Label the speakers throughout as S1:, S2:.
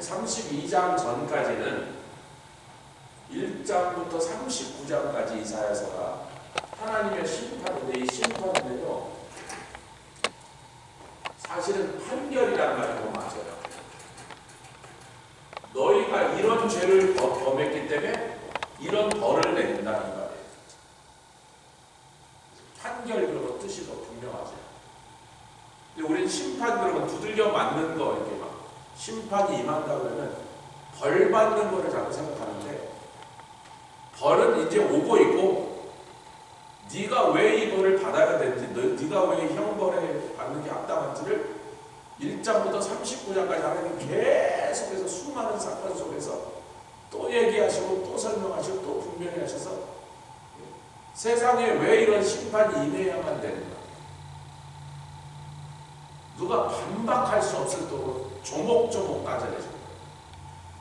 S1: 32장 전까지는 1장부터 39장까지 이사야서가 하나님의 심판인데, 이 심판은요 사실은 판결이란 말이고 맞아요. 너희가 이런 죄를 범했기 때문에 이런 벌을 내린다는 말이에요. 판결, 그러고 뜻이 더 분명하죠. 근데 우리는 심판 그러면 두들겨 맞는 거, 이렇게 막 심판이 임한다 그러면 벌 받는 거를 자꾸 생각하는데, 벌은 이제 오고 있고 네가 왜 이 벌을 받아야 되는지, 네가 왜 형벌에 받는 게 합당한지를 1장부터 39장까지 하나님 계속해서 수많은 사건 속에서 또 얘기하시고 또 설명하시고 또 분명히 하셔서 세상에 왜 이런 심판이 임해야만 되는가, 누가 반박할 수 없을 정도로 조목조목 따져내신 거예요.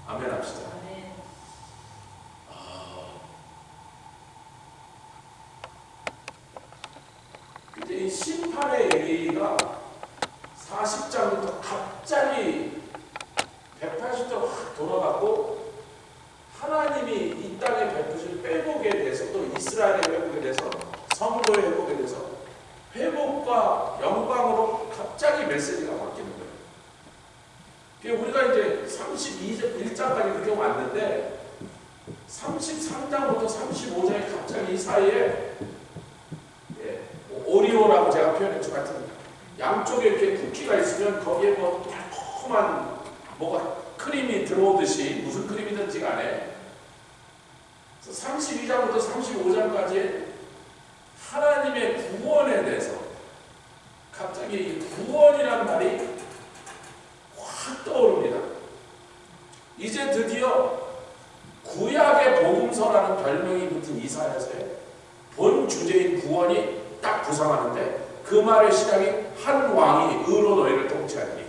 S1: 아멘 합시다. 이제 이 심판의 얘기가 40장부터 갑자기 180도 확 돌아갔고, 하나님이 이 땅에 베푸실 회복에 대해서, 또 이스라엘의 회복에 대해서, 성도의 회복에 대해서 회복과 영광으로 갑자기 메시지가 바뀌는 거예요. 우리가 이제 31장까지 그렇게 왔는데 33장부터 35장이 갑자기 이 사이에 오리오라고 제가 표현했죠. 같은 양쪽에 이렇게 쿠키가 있으면 거기에 뭐 달콤한 뭐가 크림이 들어오듯이, 무슨 크림이든지 간에 32장부터 35장까지 하나님의 구원에 대해서 갑자기 이 구원이란 말이 확 떠오릅니다. 이제 드디어 구약의 복음서라는 별명이 붙은 이사야서의 본 주제인 구원이 딱 부상하는데, 그 말의 시작이 한 왕이 의로 너희를 통치하니.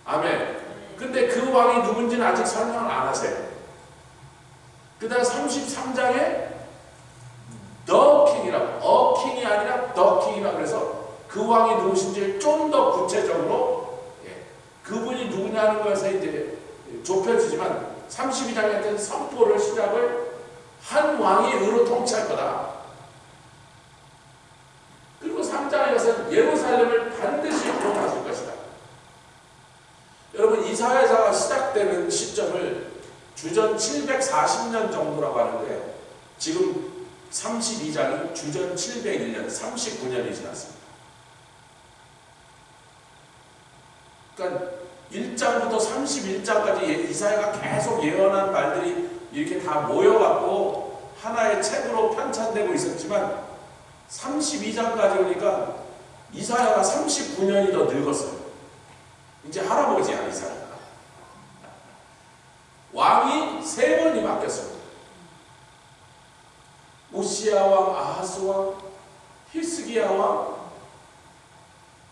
S1: 아멘. 근데 그 왕이 누군지는 아직 설명을 안 하세요. 그 다음 33장에 The King이라고, A King이 아니라 The King이라고, 그래서 그 왕이 누구신지 좀 더 구체적으로 그분이 누구냐는 것에 이제 좁혀지지만 32장에 선포를 시작을 한 왕이 의로 통치할 거다. 그리고 3장에 가서 예루살렘을 반드시 구원하실 것이다. 여러분, 이사야서가 시작되는 시점을 주전 740년 정도라고 하는데, 지금 32장이 주전 701년, 39년이 지났습니다. 그러니까 1장부터 31장까지 이사야가 계속 예언한 말들이 이렇게 다 모여갖고 하나의 책으로 편찬되고 있었지만, 32장까지 오니까 이사야가 39년이 더 늙었어요. 이제 할아버지야, 이사야가. 왕이 3번이 바뀌었습니다. 우시야 왕, 아하스 왕, 히스기야 왕,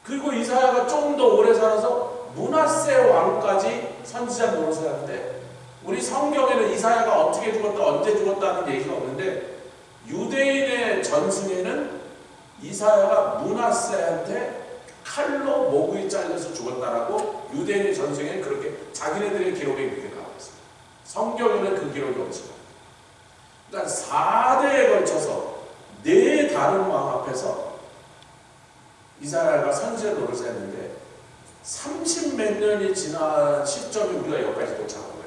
S1: 그리고 이사야가 좀 더 오래 살아서 므낫세 왕까지 선지자 노릇을 하는데, 우리 성경에는 이사야가 어떻게 죽었다, 언제 죽었다는 얘기가 없는데, 유대인의 전승에는 이사야가 므낫세한테 칼로 목이 잘려서 죽었다라고 유대인의 전승에는 그렇게 자기네들의 기록에 그렇게 나와 있습니다. 성경에는 그 기록이 없습니다. 그러니까 4대에 걸쳐서 4 다른 왕 앞에서 이사야가 선지자 노릇을 했는데, 30몇 년이 지난 시점이 우리가 여기까지 도착한 거예요.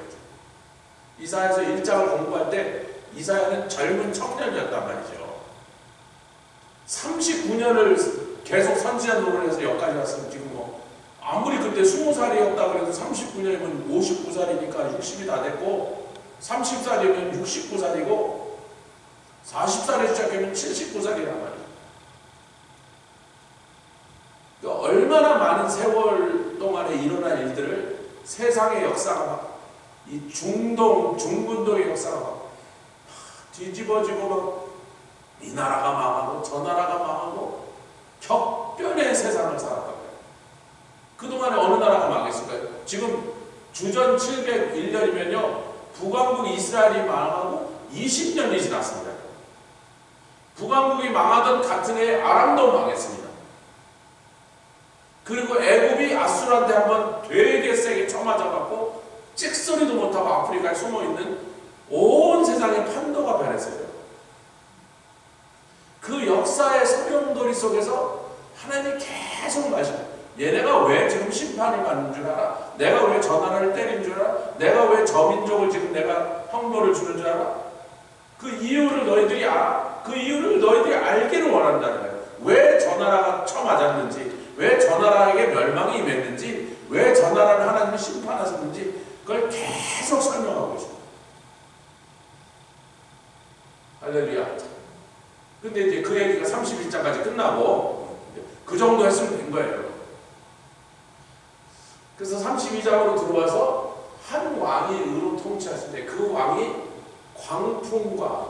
S1: 이사야서 1장을 공부할 때 이사야는 젊은 청년이었단 말이죠. 39년을 계속 선지자 노릇을 해서 여기까지 왔으면, 지금 뭐 아무리 그때 20살이었다 그래도 39년이면 59살이니까 60이 다 됐고, 30살이면 69살이고, 40살에 시작하면 79살이란 말이에요. 그러니까 얼마나 많은 세월 동안에 일어난 일들을 세상의 역사가 막, 이 중군동의 역사가 막 뒤집어지고, 막 이 나라가 망하고 저 나라가 망하고 격변의 세상을 살았던 거예요. 그동안에 어느 나라가 망했을까요? 지금 주전 701년이면요 북왕국 이스라엘이 망하고 20년이 지났습니다. 북왕국이 망하던 같은 해에 아람도 망했습니다. 그리고 애굽이 아수르한테 한번 되게 세게 쳐맞아갖고 킥소리도 못하고 아프리카에 숨어있는 온 세상의 판도가 변했어요. 그 역사의 소용돌이 속에서 하나님이 계속 말씀. 얘네가 왜 지금 심판을 받는 줄 알아? 내가 왜 저 나라를 때린 줄 알아? 내가 왜 저 민족을 지금 내가 형벌을 주는 줄 알아? 그 이유를 너희들이 알아? 그 이유를 너희들이 알기를 원한다는 거예요. 왜 저 나라가 처맞았는지, 왜 저 나라에게 멸망이 임했는지, 왜 저 나라를 하나님이 심판하셨는지 그걸 계속 설명하고 있습니다. 할렐루야. 근데 이제 그 얘기가 31장까지 끝나고 그 정도 했으면 된 거예요. 그래서 32장으로 들어와서 한 왕이 의로 통치하실 때 그 왕이 광풍과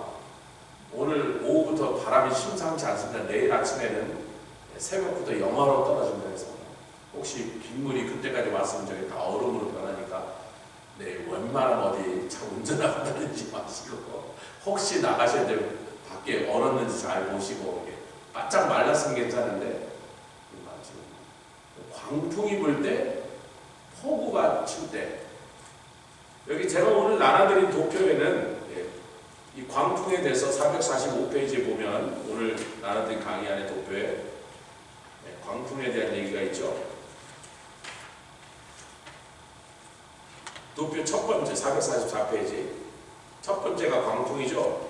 S1: 오늘 오후부터 바람이 심상치 않습니다. 내일 아침에는 새벽부터 영하로 떨어진다 해서 혹시 빗물이 그때까지 왔으면 저기 다 얼음으로 변하니까 네, 웬만하면 어디 차 운전하고 다니지 마시고 혹시 나가셔야 되면 밖에 얼었는지 잘 보시고 바짝 말랐으면 괜찮은데 광풍이 불 때 폭우가 칠 때 여기 제가 오늘 나눠드린 도표에는 이 광풍에 대해서 445페이지에 보면 오늘 나눠드린 강의 안에 도표에 광풍에 대한 얘기가 있죠. 도표 첫 번째 444페이지 첫 번째가 광풍이죠.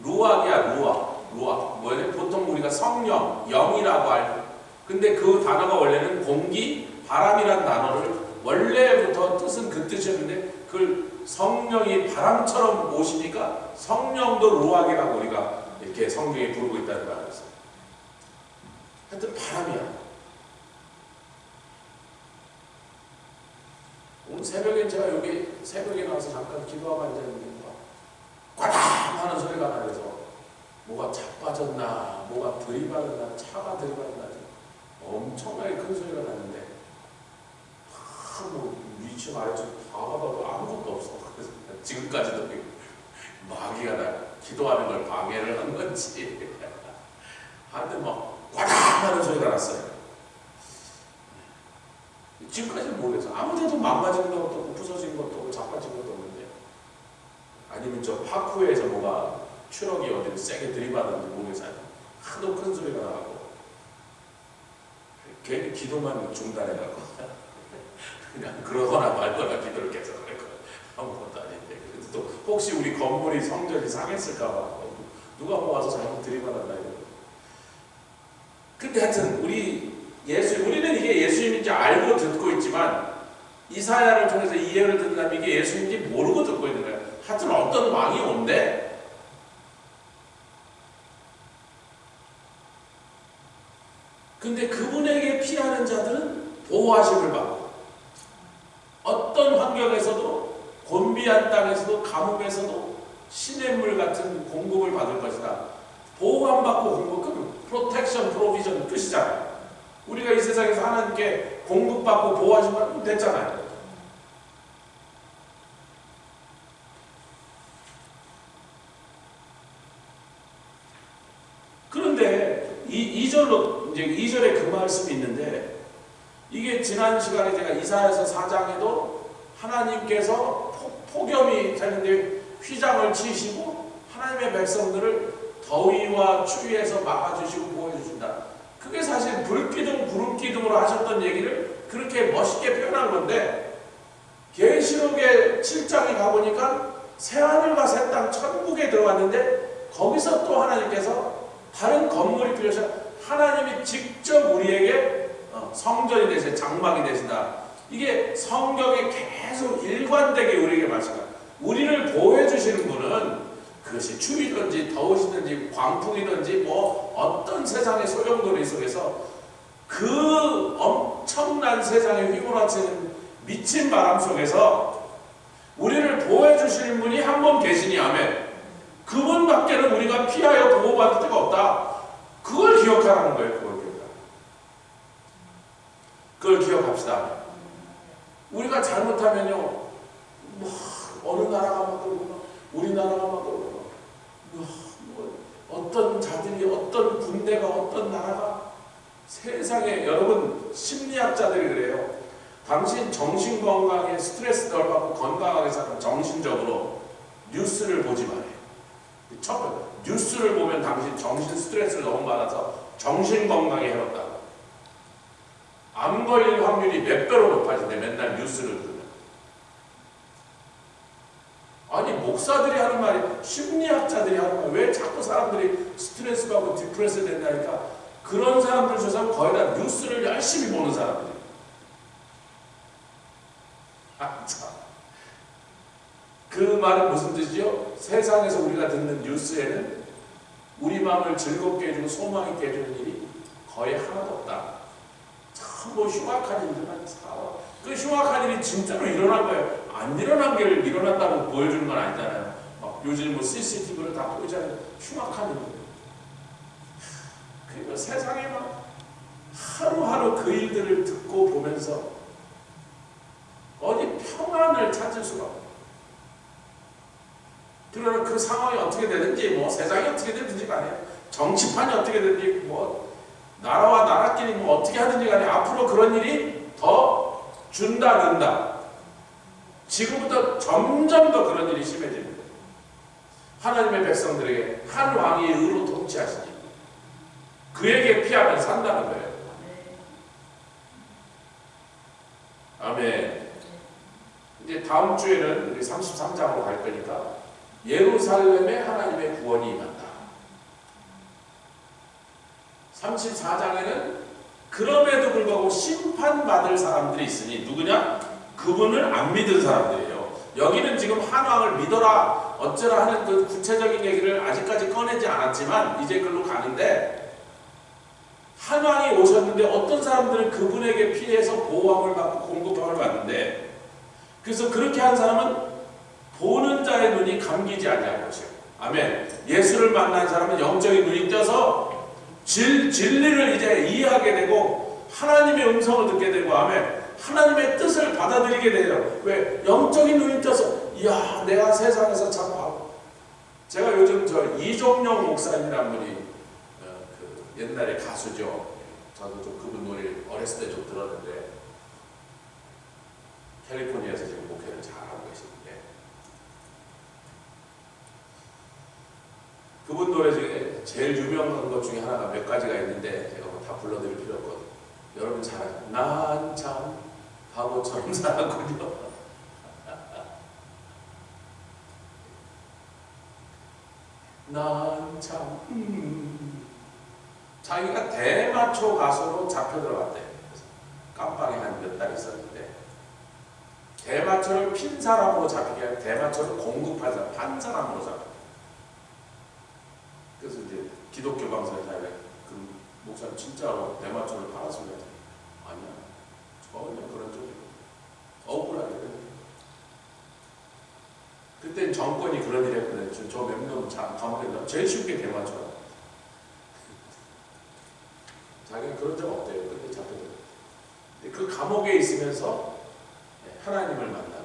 S1: 루악이야. 루악 뭐냐? 보통 우리가 성령, 영이라고 알고 근데 그 단어가 원래는 공기, 바람이란 단어를 원래부터 뜻은 그 뜻이었는데 그걸 성령이 바람처럼 오시니까 성령도 루악이라고 우리가 이렇게 성경에 부르고 있다는 말을 했어요. 하여튼 바람이야. 오늘 새벽에 제가 여기 새벽에 나와서 잠깐 기도하고 앉아있는데 꽈당 하는 소리가 나면서 뭐가 자빠졌나 뭐가 들이받았나 차가 들이받았나 엄청나게 큰 소리가 났는데 뭐 위층 아래층 다 봐도 아무것도 없어. 그래서 지금까지도 마귀가 나 기도하는 걸 방해를 한 건지 하여튼 막 꽈당 하는 소리가 났어요. 지금까지는 모르겠어. 아무 데도 망가진 것도 없고 부서진 것도 없고 자빠진 것도 없는데 아니면 저 파쿠에서 뭐가 트럭이 어디를 세게 들이받았는지 모르겠어요. 하도 큰 소리가 나고 괜히 기도만 중단해가고 그냥 그러거나 말거나 기도를 계속 하고 아무것도 아닌데 그래서 또 혹시 우리 건물이 성전이 상했을까봐 누가 뭐 와서 잘못 들이받았나 이러고 근데 하여튼 우리는 이게 예수님인지 알고 듣고 있지만 이사야를 통해서 이해를 듣는다면 이게 예수님인지 모르고 듣고 있는 거예요. 하여튼 어떤 왕이 온대 근데 그분에게 피하는 자들은 보호하심을 받고 어떤 환경에서도 곤비한 땅에서도 가뭄에서도 시냇물 같은 공급을 받을 것이다. 보호 안 받고 공급은 프로텍션, 프로비전 끝이잖아요. 우리가 이 세상에서 하나님께 공급받고 보호하심 받으면 됐잖아요. 그런데 이 2절에 그 말씀이 있는데 이게 지난 시간에 제가 이사야서 4장에도 하나님께서 폭염이 되는데 휘장을 치시고 하나님의 백성들을 더위와 추위에서 막아주시고 보호해주신다. 그게 사실 불기둥 구름기둥으로 하셨던 얘기를 그렇게 멋있게 표현한 건데 계시록의 7장에 가보니까 새하늘과 새 땅 천국에 들어갔는데 거기서 또 하나님께서 다른 건물이 필요하셔 하나님이 직접 우리에게 성전이 되신 장막이 되신다. 이게 성경에 계속 일관되게 우리에게 말씀합니다. 우리를 보호해 주시는 분은 그것이 추위든지 더우시든지 광풍이든지 뭐 어떤 세상의 소용돌이 속에서 그 엄청난 세상에 휘몰아치는 미친 바람 속에서 우리를 보호해 주시는 분이 한 분 계시니 아멘. 그분밖에는 우리가 피하여 보호받을 데가 없다. 그걸 기억하라는 거예요. 그걸 기억합시다. 우리가 잘못하면요, 뭐 어느 나라가 막 그러고 우리나라가 막 그러고 뭐 어떤 자들이 어떤 군대가 어떤 나라가 세상에 여러분 심리학자들이 그래요. 당신 정신 건강에 스트레스 덜 받고 건강하게 사는 정신적으로 뉴스를 보지 말아요. 첫 번째, 뉴스를 보면 당신 정신 스트레스를 너무 받아서 정신 건강에 해롭다고. 암 걸릴 확률이 몇 배로 높아진대, 맨날 뉴스를 들으면. 아니, 목사들이 하는 말이, 심리학자들이 하는 말, 왜 자꾸 사람들이 스트레스 받고 디프레스 된다니까. 그런 사람들 중에서 거의 다 뉴스를 열심히 보는 사람들이. 참. 그 말은 무슨 뜻이죠? 세상에서 우리가 듣는 뉴스에는 우리 마음을 즐겁게 해주고 소망 있게 해주는 일이 거의 하나도 없다. 참 뭐 흉악한 일들만 사와. 그 흉악한 일이 진짜로 일어난 거예요. 안 일어난 게 일어났다고 보여주는 건 아니잖아요. 막 요즘 뭐 CCTV를 다 보이잖아요. 흉악한 일들. 그리고 세상에 막 하루하루 그 일들을 듣고 보면서 어디 평안을 찾을 수가 없어요. 그러나 그 상황이 어떻게 되든지, 뭐 세상이 어떻게 되든지 간에, 정치판이 어떻게 되든지, 뭐 나라와 나라끼리 뭐 어떻게 하든지 간에 앞으로 그런 일이 더 준다 는다. 지금부터 점점 더 그런 일이 심해집니다. 하나님의 백성들에게 한 왕이 의로 통치하시니 그에게 피하면 산다는 거예요. 아멘. 이제 다음 주에는 우리 33장으로 갈 거니까 예루살렘에 하나님의 구원이 임한다. 34장에는 그럼에도 불구하고 심판받을 사람들이 있으니 누구냐? 그분을 안 믿은 사람들이에요. 여기는 지금 한 왕을 믿어라 어쩌라 하는 그 구체적인 얘기를 아직까지 꺼내지 않았지만 이제 글로 가는데, 한 왕이 오셨는데 어떤 사람들은 그분에게 피해서 보호함을 받고 공급함을 받는데, 그래서 그렇게 한 사람은 보는 자의 눈이 감기지 아니할 것이요. 아멘. 예수를 만난 사람은 영적인 눈이 떠서 진리를 이제 이해하게 되고 하나님의 음성을 듣게 되고, 아멘. 하나님의 뜻을 받아들이게 돼요. 왜? 영적인 눈이 떠서, 이야, 내가 세상에서 참 바보. 제가 요즘 저 이종영 목사님이란 분이 그 옛날에 가수죠. 저도 좀 그분 노래를 어렸을 때 좀 들었는데 캘리포니아에서 지금 목회를 잘하고 계시는데, 그분 노래 중에 제일 유명한 것 중에 하나가 몇 가지가 있는데 제가 뭐 다 불러드릴 필요 없거든요. 여러분 잘 아시죠? 난 참 바보처럼 살았군요. 난 참 자기가 대마초 가수로 잡혀 들어갔대. 깜빵에 한 몇 달 있었는데, 대마초를 핀 사람으로 잡히게 아니라 대마초를 공급한 사람, 판 사람으로 잡혀. 그래서 이제 기독교 방송에 자기가 그 목사님 진짜로 대마초를 팔았습니다. 아니야, 전혀 그런 쪽이 억울하게. 그때 정권이 그런 일 했거든요. 저 몇 명 감옥에 넣어 제일 쉽게 대마초라. 자기는 그런 적 없대요. 근데 잡혀들어요. 그 감옥에 있으면서 하나님을 만나고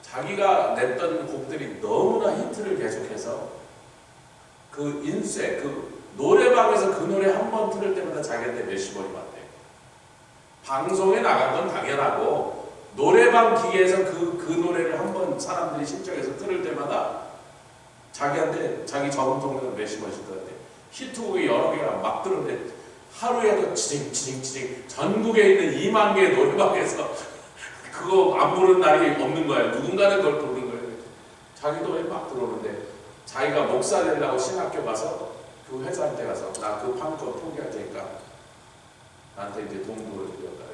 S1: 자기가 냈던 곡들이 너무나 히트를 계속해서 그 인쇄, 그 노래방에서 그 노래 한 번 들을 때마다 자기한테 몇십 원이 왔대요. 방송에 나간 건 당연하고 노래방 기계에서 그 노래를 한 번 사람들이 신청해서 들을 때마다 자기한테 자기 저금통에서 몇십 원씩 들었대요. 히트곡이 여러 개가 막 들었는데 하루에도 치딩 전국에 있는 2만 개의 노래방에서 그거 안 부르는 날이 없는 거예요. 누군가는 그걸 부르는 거예요. 자기 노래 막 들어오는데 자기가 목사 되려고 신학교 가서 그 회사한테 가서 나 그 판권 포기할 테니까 나한테 이제 돈을 드렸다.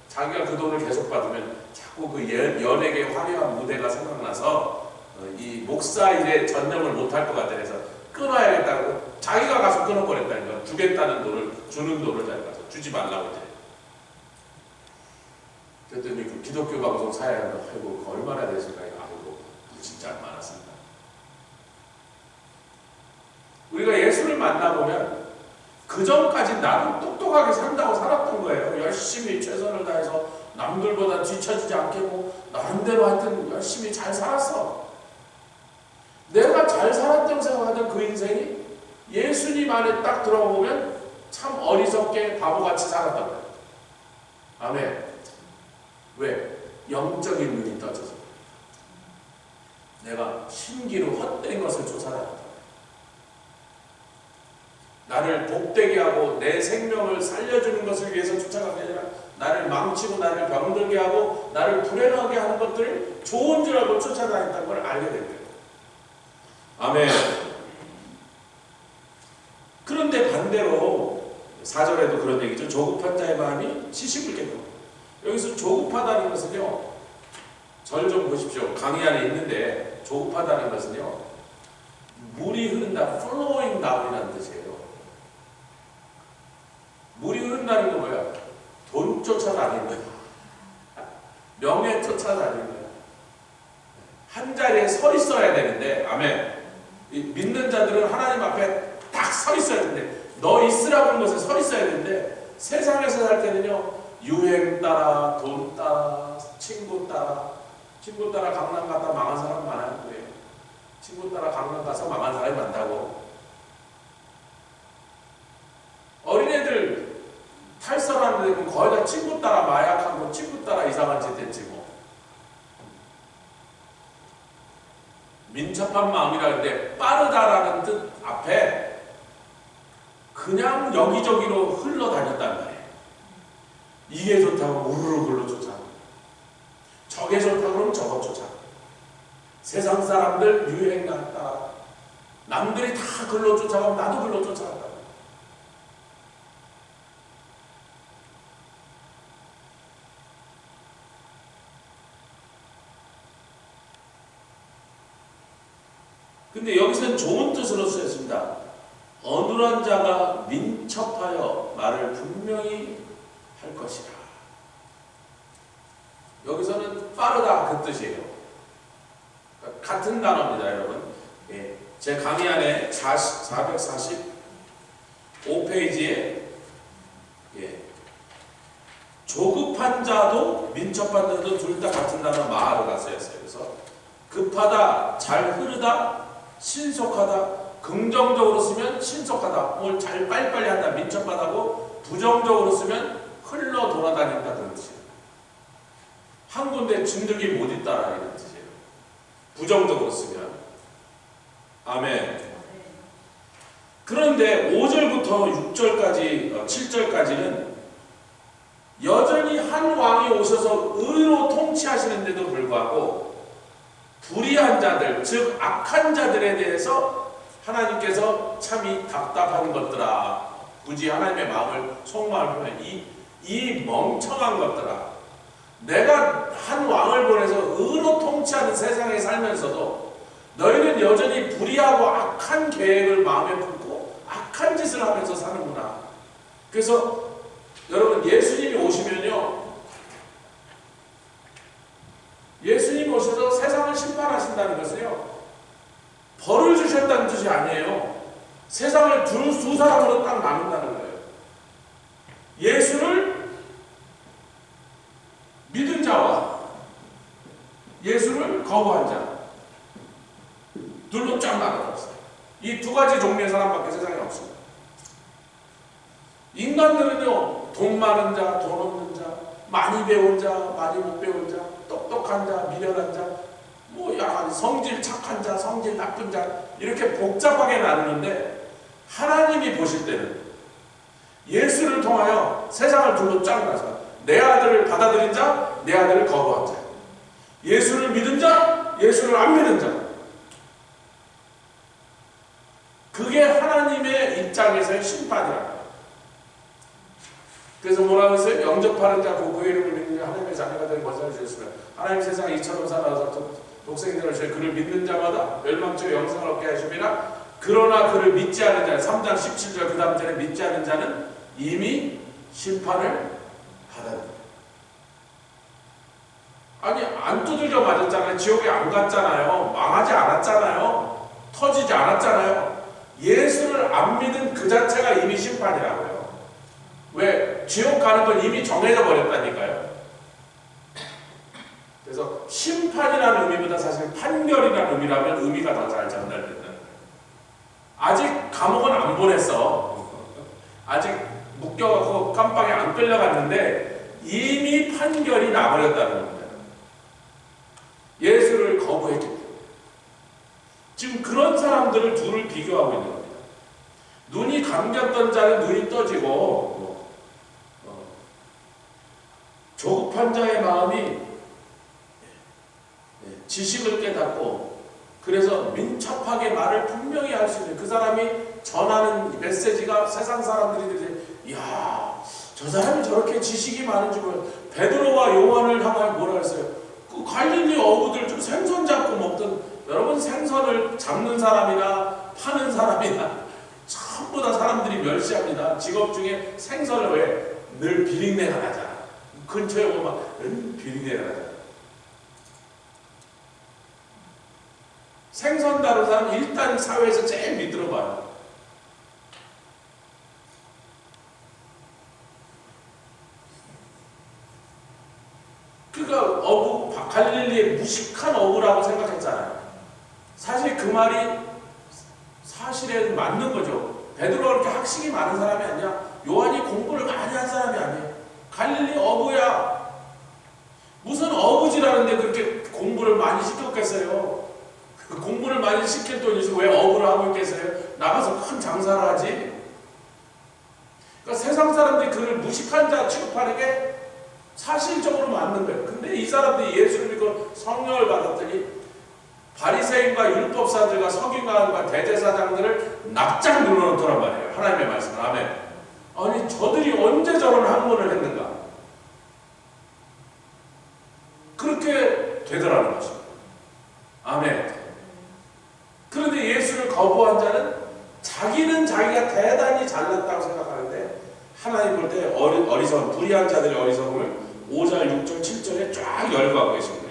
S1: 자기가 그 돈을 계속 받으면 자꾸 그 연예계 화려한 무대가 생각나서 이 목사 일에 전념을 못할 것 같아. 그래서 끊어야겠다고 자기가 가서 끊어버렸다니까. 주겠다는 돈을, 주는 돈을 자기가 가서 주지 말라고 이제. 그랬더니 그 기독교 방송 사회하면 아이고 그 얼마나 됐을까. 아이고 진짜 많았습니다. 우리가 예수를 만나보면 그 전까지 나는 똑똑하게 산다고 살았던 거예요. 열심히 최선을 다해서 남들보다 뒤처지지 않게 뭐 나름대로 하여튼 열심히 잘 살았어. 내가 잘 살았다고 생각하던 그 인생이 예수님 안에 딱 들어보면 참 어리석게 바보같이 살았단 말이에요. 아멘. 왜? 영적인 눈이 떠져서 내가 신기루 헛된 것을 쫓아다녔다. 나를 복되게 하고 내 생명을 살려주는 것을 위해서 쫓아간 게 아니라 나를 망치고 나를 병들게 하고 나를 불행하게 하는 것들을 좋은 줄 알고 쫓아다녔다는 걸 알게 된 거예요. 아멘. 그런데 반대로 4절에도 그런 얘기죠. 조급한 자의 마음이 지식을 깬다. 여기서 조급하다는 것은요, 절 좀 보십시오. 강의 안에 있는데 조급하다는 것은요, 물이 흐른다, flowing down이라는 뜻이에요. 물이 흐른다는 건 뭐야? 돈 쫓아다니는 거야. 명예 쫓아다니는 거야. 한 자리에 서 있어야 되는데, 아멘. 믿는 자들은 하나님 앞에 딱 서 있어야 되는데, 너 있으라고 하는 곳에 서 있어야 되는데, 세상에서 살 때는요, 유행 따라, 돈 따라, 친구 따라 강남 갔다 망한 사람 많아요. 왜? 친구 따라 강남 가서 망한 사람이 많다고. 어린애들 탈선하는 데는 거의 다 친구 따라 마약하고 친구 따라 이상한 짓 했지 뭐. 민첩한 마음이라는데 빠르다라는 뜻 앞에 그냥 여기저기로 흘러다녔단 말이에요. 이게 좋다고 우르르 글로 쫓아가고, 저게 좋다고 그러면 저거 쫓아가고, 세상 사람들 유행 따라 남들이 다 글로 쫓아가면 나도 글로 쫓아간다. 근데 여기서는 좋은 뜻으로 쓰였습니다. 어눌한 자가 민첩하여 말을 분명히 할 것이라. 여기서는 빠르다 그 뜻이에요. 그러니까 같은 단어입니다, 여러분. 예. 제 강의 안에 445페이지에 예. 조급한 자도 민첩한 자도 둘 다 같은 단어 마르가 쓰였어요. 그래서 급하다, 잘 흐르다, 신속하다. 긍정적으로 쓰면 신속하다, 뭘 잘 빨리빨리 한다, 민첩하다고. 부정적으로 쓰면 흘러 돌아다닌다 그런 뜻이에요. 한 군데 진득이 못 있다라 이런 뜻이에요. 부정적으로 쓰면. 아멘. 그런데 5절부터 6절까지 7절까지는 여전히 한 왕이 오셔서 의로 통치하시는데도 불구하고 불의한 자들, 즉 악한 자들에 대해서 하나님께서 참이 답답한 것들아, 굳이 하나님의 마음을 속마음을 표현, 이 멍청한 것들아, 내가 한 왕을 보내서 의로 통치하는 세상에 살면서도 너희는 여전히 불의하고 악한 계획을 마음에 품고 악한 짓을 하면서 사는구나. 그래서 여러분, 예수님이 오시면요, 예수님이 오셔서 세상을 심판하신다는 것은요, 벌을 주셨다는 뜻이 아니에요. 세상을 두 사람으로 딱 나눈다는 거예요. 예수를 믿은 자와 예수를 거부한 자, 둘로 쫙 나눠졌어요. 이 두 가지 종류의 사람밖에 세상에 없습니다. 인간들은요, 돈 많은 자, 돈 없는 자, 많이 배운 자, 많이 못 배운 자, 똑똑한 자, 미련한 자, 뭐 약간 성질 착한 자, 성질 나쁜 자, 이렇게 복잡하게 나누는데, 하나님이 보실 때는 예수를 통하여 세상을 둘로 쫙 나눠서 내 아들을 받아들인 자, 내 아들을 거부한 자, 예수를 믿은 자, 예수를 안 믿은 자, 그게 하나님의 입장에서의 심판이라. 그래서 뭐라고 했어요? 영접하는 자, 그 이름을 믿는 자, 하나님의 자녀가 되는 것을 주셨으면 하나님 세상에 이처럼 살아서 독생자를 주여 그를 믿는 자마다 멸망적 영생을 얻게 하심이라. 그러나 그를 믿지 않은 자는, 3장 17절 그 다음 절에 믿지 않은 자는 이미 심판을 받았다. 아니, 안 두들겨 맞았잖아요. 지옥에 안 갔잖아요. 망하지 않았잖아요. 터지지 않았잖아요. 예수를 안 믿은 그 자체가 이미 심판이라고요. 왜? 지옥 가는 건 이미 정해져 버렸다니까요. 그래서 심판이라는 의미보다 사실 판결이라는 의미라면 의미가 더 잘 전달된다는 거예요. 아직 감옥은 안 보냈어. 아직 묶여갖고 깜빵에 안 끌려갔는데 이미 판결이 나버렸다는 겁니다. 예수를 거부했기 때문에. 지금 그런 사람들을 둘을 비교하고 있는 겁니다. 눈이 감겼던 자는 눈이 떠지고 조급한 자의 마음이 지식을 깨닫고 그래서 민첩하게 말을 분명히 할 수 있는 그 사람이 전하는 메시지가 세상 사람들이 이야 저 사람이 저렇게 지식이 많은 줄 몰라. 베드로와 요한을 향하여 뭐라 했어요? 그 갈릴리 어부들 좀 생선 잡고 먹던 여러분 생선을 잡는 사람이나 파는 사람이나 전부 다 사람들이 멸시합니다. 직업 중에 생선을 왜 늘 비린내가 나잖아. 근처에 오면 비린내가 나잖아. 생선 다룬 사람 일단 사회에서 제일 밑들어 봐요. 그러니까 갈릴리의 무식한 어부라고 생각했잖아요. 사실 그 말이 사실은 맞는 거죠. 베드로가 그렇게 학식이 많은 사람이 아니야. 요한이 공부를 많이 한 사람이 아니에요. 갈릴리 어부야. 무슨 어부지라는데 그렇게 공부를 많이 시켰겠어요. 공부를 많이 시킬 돈이 있어 왜 어부를 하고 있겠어요? 나가서 큰 장사를 하지. 그러니까 세상 사람들이 그를 무식한 자 취급하는 게 사실적으로 맞는 거예요. 근데 이 사람들이 예수를 믿고 성령을 받았더니 바리새인과 율법사들과 서기관과 대제사장들을 납작 눌러놓더란 말이에요. 하나님의 말씀. 아멘. 아니 저들이 언제 저런 학문을 했는가? 그렇게 되더라는 것입니다. 아멘. 그런데 예수를 거부한 자는 자기는 자기가 대단히 잘났다고 생각하는데 하나님 볼 때 어리석은 불의한 자들의 어리석음을 5절, 6절, 7절에 쫙 열거하고 계신 거예요.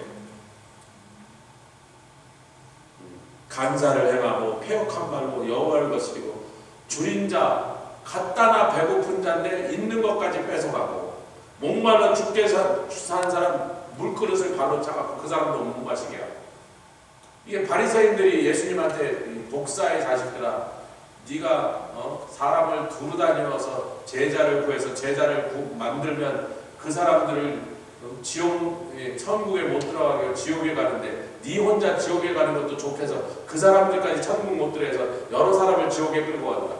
S1: 간사를 행하고 패역한 말로 여호와를 거스리고 줄인 자, 갖다나 배고픈 자인데 있는 것까지 뺏어가고 목말라 죽게 산 사람 물그릇을 발로 차갖고 그 사람도 못 마시게 하고. 이게 바리새인들이 예수님한테 독사의 자식들아 네가 사람을 두루 다니면서 제자를 구해서 제자를 만들면 그 사람들을 천국에 못 들어가게 하고 지옥에 가는데 네 혼자 지옥에 가는 것도 좋겠어. 그 사람들까지 천국 못 들어가서 여러 사람을 지옥에 끌고 간다.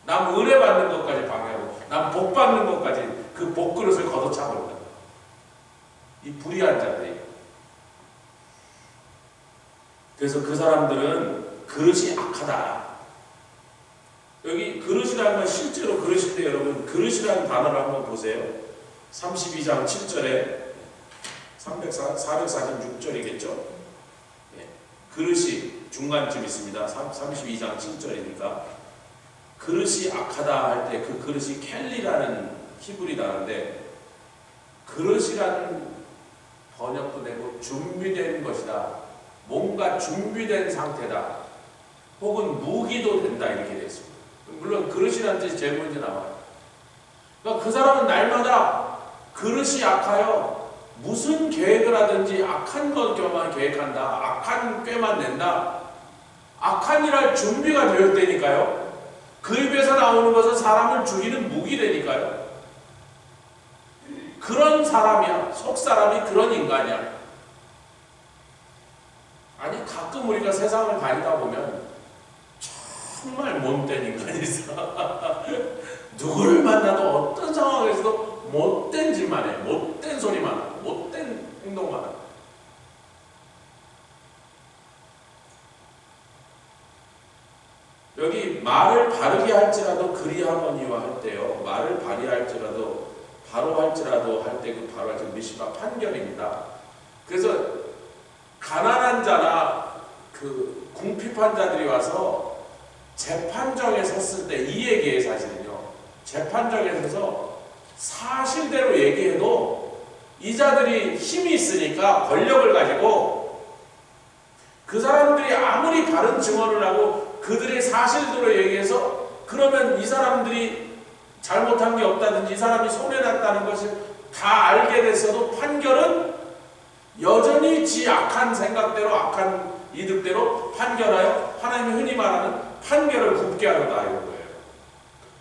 S1: 남 은혜 받는 것까지 방해하고 남 복 받는 것까지 그 복그릇을 걷어차버린다. 이 불의한 자들이. 그래서 그 사람들은 그릇이 악하다. 여기 그릇이라는 건 실제로 그릇인데 여러분 그릇이라는 단어를 한번 보세요. 32장 7절에 446절이겠죠. 예. 그릇이 중간쯤 있습니다. 32장 7절이니까 그릇이 악하다 할 때 그 그릇이 켈리라는 히브리 단어인데 그릇이라는 번역도 되고 준비된 것이다. 뭔가 준비된 상태다. 혹은 무기도 된다 이렇게 되어 있습니다. 물론 그릇이라는 뜻이 제일 먼저 나와요. 그러니까 그 사람은 날마다 그릇이 악하여 무슨 계획을 하든지 악한 것만 계획한다. 악한 꾀만 낸다. 악한 일 할 준비가 되었다니까요. 그 입에서 나오는 것은 사람을 죽이는 무기라니까요. 그런 사람이야. 속 사람이 그런 인간이야. 아니 가끔 우리가 세상을 다니다 보면 정말 못된 인간이 있어. 누구를 만나도 어떤 상황에서도 못된 짓만 해. 못된 소리만 하고 못된 행동만 하고. 여기 말을 바르게 할지라도 그리하거니와 할 때요. 말을 바리할지라도 바로 할지라도 할 때 그 바로 할지 미시바 판결입니다. 그래서 가난한 자나 그 궁핍한 자들이 와서 재판정에 섰을 때 이 얘기에 사실은요. 재판정에 서서 사실대로 얘기해도 이 자들이 힘이 있으니까 권력을 가지고 그 사람들이 아무리 바른 증언을 하고 그들의 사실대로 얘기해서 그러면 이 사람들이 잘못한 게 없다든지 이 사람이 손해났다는 것을 다 알게 됐어도 판결은 여전히 지 악한 생각대로 악한 이득대로 판결하여 하나님이 흔히 말하는 판결을 굽게 하려다 이런 거예요.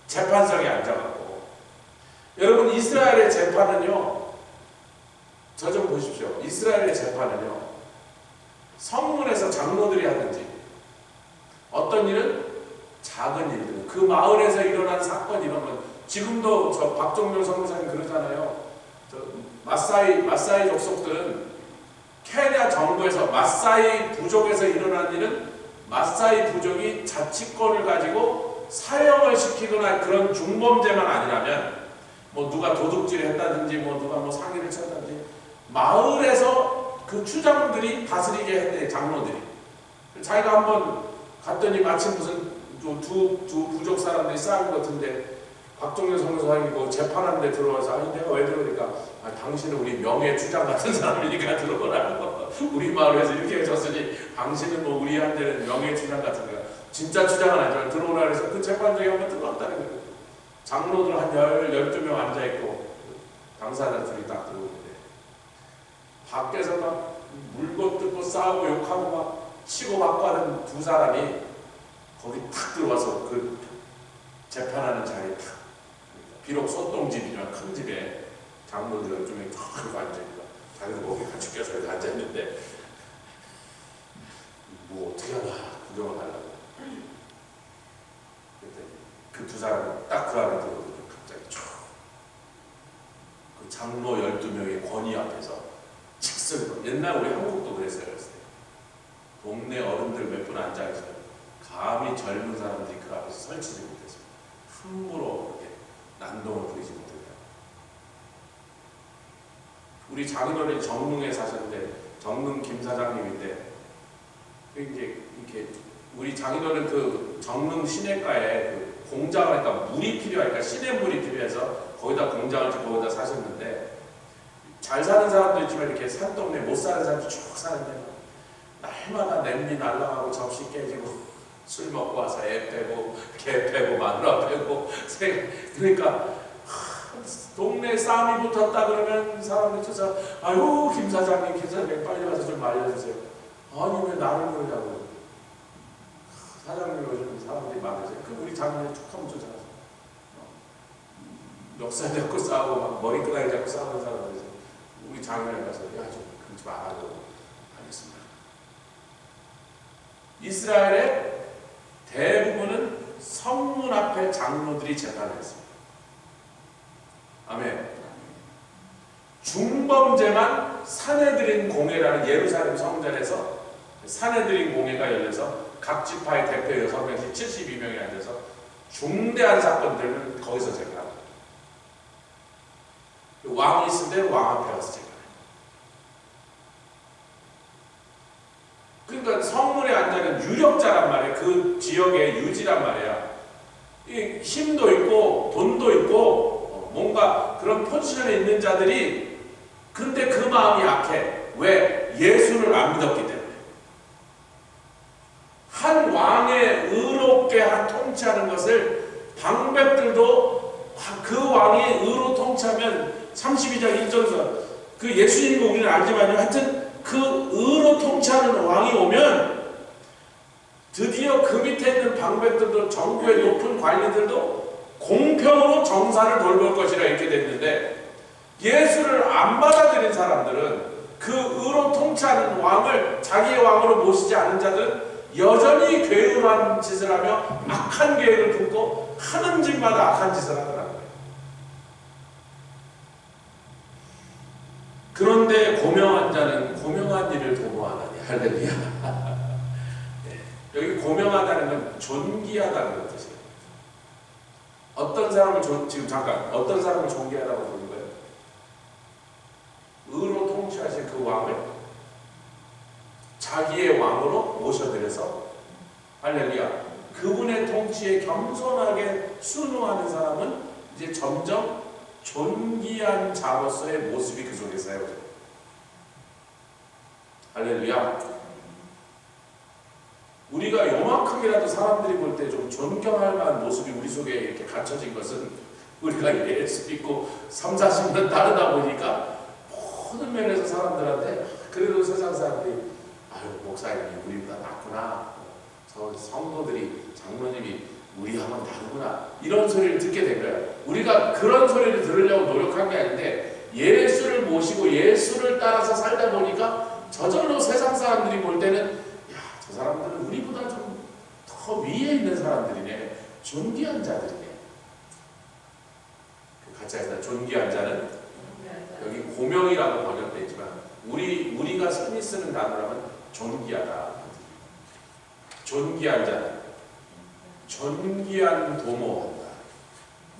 S1: 재판석에 앉아갖고. 여러분 이스라엘의 재판은요, 저 좀 보십시오. 이스라엘의 재판은요, 성문에서 장로들이 하든지 어떤 일은 작은 일들, 그 마을에서 일어난 사건 이런 건 지금도 저 박종명 선교사님 그러잖아요. 저 마사이 족속들은 케냐 정부에서 마사이 부족에서 일어난 일은 마사이 부족이 자치권을 가지고 사형을 시키거나 그런 중범죄만 아니라면 뭐 누가 도둑질을 했다든지 뭐 누가 뭐 상의를 쳤다든지 마을에서 그 추장들이 다스리게 했대. 장로들이. 자기가 한번 갔더니 마침 무슨 두 부족 사람들이 싸운 것 같은데 박종렬 선교사님이 뭐 재판하는데 들어와서 아니 내가 왜 들어오니까 당신은 우리 명예 추장 같은 사람이니까 들어오라고. 우리 마을에서 이렇게 해줬으니 당신은 뭐 우리한테는 명예 추장 같은 거야. 진짜 추장은 아니지만 들어오라 그래서 그 재판장에 한번 들어왔다는 거예요. 장로들 한 12명 앉아있고 당사자 둘이 딱 들어오는데 밖에서 막 물고 뜯고 싸우고 욕하고 막 치고 받고 하는 두 사람이 거기 탁 들어와서 그 재판하는 자리에 탁, 비록 소똥집이지만 큰 집에 장로들 12명이 탁 앉아있고 자기도 거기 같이 껴서 여기 앉아있는데 뭐 어떻게 하나 구경을 하려고 그 두 사람이 딱 그 안에 들어오더니 갑자기 그 장로 12명의 권위 앞에서 직선, 옛날 우리 한국도 그랬어요. 동네 어른들 몇 분 앉아있어요. 감히 젊은 사람들이 그 앞에서 설치지 못했어요. 함부로 그렇게 난동을 부리지 못했다. 우리 장인어른이 정릉에 사셨는데 정릉 김 사장님인데 이제 이렇게 우리 장인어른 그 정릉 시내가에 그 공장을 하니까 물이 필요하니까 시냇물이 필요해서 거기다 공장을 짓고 거기다 사셨는데 잘 사는 사람도 있지만 이렇게 산동네 못 사는 사람도 쭉 사는데 날마다 냄비 날라가고 접시 깨지고 술 먹고 와서 애 빼고 개 빼고 마누라 빼고 그러니까 동네 싸움이 붙었다 그러면 사람들이 쳐서 아유 김 사장님 빨리 와서 좀 말려주세요. 아니 왜 나를 그러냐고. 사장님 요즘 사람들이 많으세요. 그 우리 장인을 툭 하면 쫓아가서 멱살 잡고 싸우고 막 머리끄다리 잡고 싸우는 사람들이 우리 장인에 가서 야 좀 그러지 말라고 하겠습니다. 이스라엘의 대부분은 성문 앞에 장로들이 재판을 했습니다. 아멘. 중범죄만 사내들인 공회라는 예루살렘 성전에서 사내들인 공회가 열려서 각 지파의 대표 6명씩 72명이 앉아서 중대한 사건들은 거기서 재판합니다. 왕이 있을 때는 왕 앞에 가서 재판해요. 그러니까 성문에 앉아있는 유력자란 말이에요. 그 지역의 유지란 말이야. 이 힘도 있고 돈도 있고 뭔가 그런 포지션에 있는 자들이 근데 그 마음이 약해. 왜? 예수를 안 믿었기 때문에. 한 왕의 의롭게 통치하는 것을 방백들도 그 왕이 의로 통치하면 32장 1절에서 그 예수님을 우리는 알지만요. 하여튼 그 의로 통치하는 왕이 오면 드디어 그 밑에 있는 방백들도 정부의 높은 관리들도 공평으로 정사를 돌볼 것이라 이렇게 됐는데 예수를 안 받아들인 사람들은 그 의로 통치하는 왕을 자기의 왕으로 모시지 않은 자들은 여전히 괴음한 짓을 하며 악한 계획을 품고 하는 짓마다 악한 짓을 하더라고요. 그런데 고명한 자는 고명한 일을 도모하나니 할렐루야. 네. 여기 고명하다는 건 존귀하다는 뜻이에요. 어떤 사람을 지금 잠깐 어떤 사람을 존귀하다고 부르는 거예요? 의로 통치하신 그 왕을 자기의 왕으로 모셔들여서 할렐루야. 그분의 통치에 겸손하게 순응하는 사람은 이제 점점 존귀한 자로서의 모습이 그 속에 세워져요. 할렐루야. 우리가 요만큼이라도 사람들이 볼 때 좀 존경할 만한 모습이 우리 속에 이렇게 갖춰진 것은 우리가 예수 믿고 3, 40년 따르다 보니까 모든 면에서 사람들한테 그래도 세상 사람들이 아유 목사님이 우리보다 낫구나. 저 성도들이 장로님이 우리하고는 다르구나 이런 소리를 듣게 된 거예요. 우리가 그런 소리를 들으려고 노력한 게 아닌데 예수를 모시고 예수를 따라서 살다 보니까 저절로 세상 사람들이 볼 때는 야, 저 사람들은 우리보다 좀 더 위에 있는 사람들이네. 존귀한 자들이네. 같이 하시다. 존귀한 자는 여기 고명이라고 번역되어 있지만 우리가 흔히 쓰는 단어라면 존귀하다. 존귀한 자는 존귀한 도모한다.